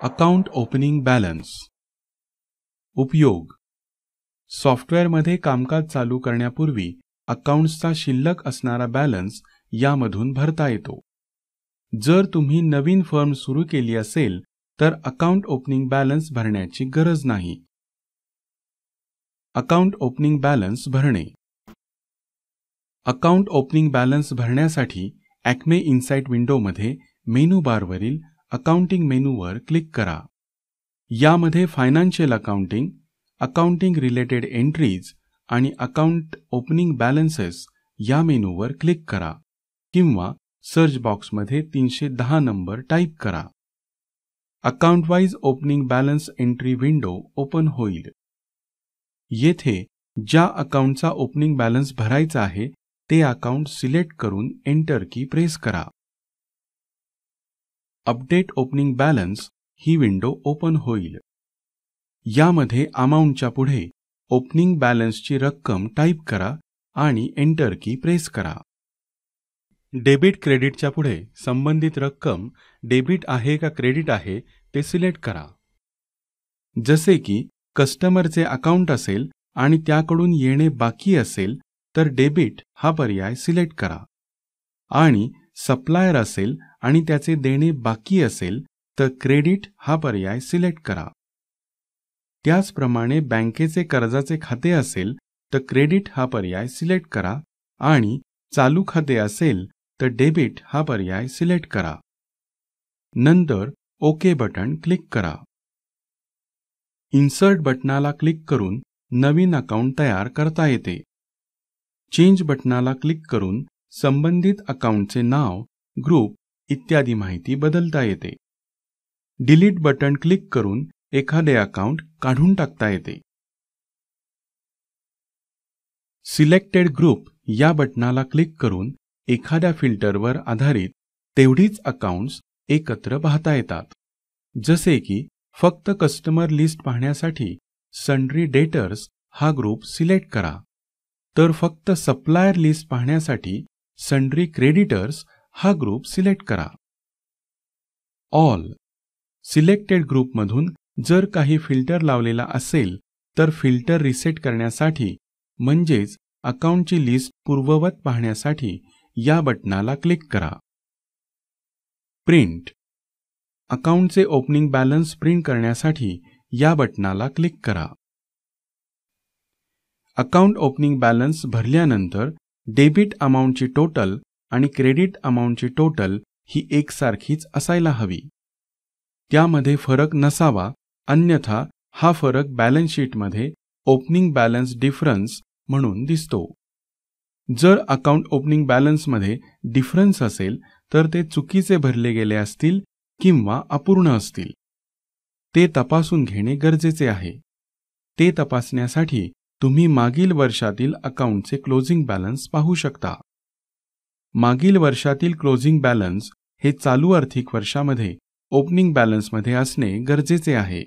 Account opening balance. उपयोग. सॉफ्टवेअरमध्ये कामकाज चालू करण्यापूर्वी अकाउंट्सचा शिल्लक असणारा बॅलन्स यामधून भरता येतो. जर तुम्ही नवीन फर्म सुरू केली असेल तर अकाउंट ओपनिंग बॅलन्स भरण्याची गरज नाही. अकाउंट ओपनिंग बॅलन्स भरणे. अकाउंट ओपनिंग बॅलन्स भरण्यासाठी ॲक्मे इनसाइट विंडोमध्ये मेनू बारवरील अकाउंटिंग मेनूवर क्लिक करा. यामध्ये financial accounting, accounting related entries आणि अकाउंट ओपनिंग बॅलन्सेस या मेनूवर क्लिक करा किंवा सर्च बॉक्समध्ये 310 नंबर टाईप करा. Account wise opening balance entry window open होईल. येथे ज्या अकाउंटचा ओपनिंग बॅलन्स भरायचा आहे ते अकाउंट सिलेक्ट करून एंटर की प्रेस करा. अपडेट ओपनिंग बॅलन्स ही विंडो ओपन होईल. यामध्ये अमाउंटच्या पुढे ओपनिंग बॅलन्सची रक्कम टाईप करा आणि एंटर की प्रेस करा. डेबिट क्रेडिटच्या पुढे संबंधित रक्कम डेबिट आहे का क्रेडिट आहे ते सिलेक्ट करा. जसे की कस्टमरचे अकाउंट असेल आणि त्याकडून येणे बाकी असेल तर डेबिट हा पर्याय सिलेक्ट करा आणि सप्लायर असेल आणि त्याचे देणे बाकी असेल तर क्रेडिट हा पर्याय सिलेक्ट करा. त्याचप्रमाणे बँकेचे कर्जाचे खाते असेल तर क्रेडिट हा पर्याय सिलेक्ट करा आणि चालू खाते असेल तर डेबिट हा पर्याय सिलेक्ट करा. नंतर ओके बटन क्लिक करा. इन्सर्ट बटनाला क्लिक करून नवीन अकाउंट तयार करता येते. चेंज बटनाला क्लिक करून संबंधित अकाउंटचे नाव, ग्रुप इत्यादी माहिती बदलता येते. डिलीट बटन क्लिक करून एखादे अकाउंट काढून टाकता येते. सिलेक्टेड ग्रुप या बटनाला क्लिक करून एखाद्या फिल्टरवर आधारित तेवढीच अकाउंट्स एकत्र पाहता येतात. जसे की फक्त कस्टमर लिस्ट पाहण्यासाठी सन्ड्री डेटर्स हा ग्रुप सिलेक्ट करा, तर फक्त सप्लायर लिस्ट पाहण्यासाठी सन्ड्री क्रेडिटर्स हा ग्रुप सिलेक्ट करा. ऑल सिलेक्टेड ग्रुपमधून जर काही फिल्टर लावलेला असेल तर फिल्टर रिसेट करण्यासाठी म्हणजेच अकाउंटची लिस्ट पूर्ववत पाहण्यासाठी या बटनाला क्लिक करा. प्रिंट अकाउंटचे ओपनिंग बॅलन्स प्रिंट करण्यासाठी या बटनाला क्लिक करा. अकाउंट ओपनिंग बॅलन्स भरल्यानंतर डेबिट अमाउंटची टोटल आणि क्रेडिट अमाउंटची टोटल ही एकसारखीच असायला हवी. त्यामध्ये फरक नसावा, अन्यथा हा फरक बॅलन्स शीटमध्ये ओपनिंग बॅलन्स डिफरन्स म्हणून दिसतो. जर अकाउंट ओपनिंग बॅलन्समध्ये डिफरन्स असेल तर ते चुकीचे भरले गेले असतील किंवा अपूर्ण असतील. ते तपासून घेणे गरजेचे आहे. ते तपासण्यासाठी तुम्ही मागील वर्षातील अकाउंटचे क्लोजिंग बॅलन्स पाहू शकता. मागील वर्षातील क्लोजिंग बॅलन्स हे चालू आर्थिक वर्षामध्ये ओपनिंग बॅलन्समध्ये असणे गरजेचे आहे.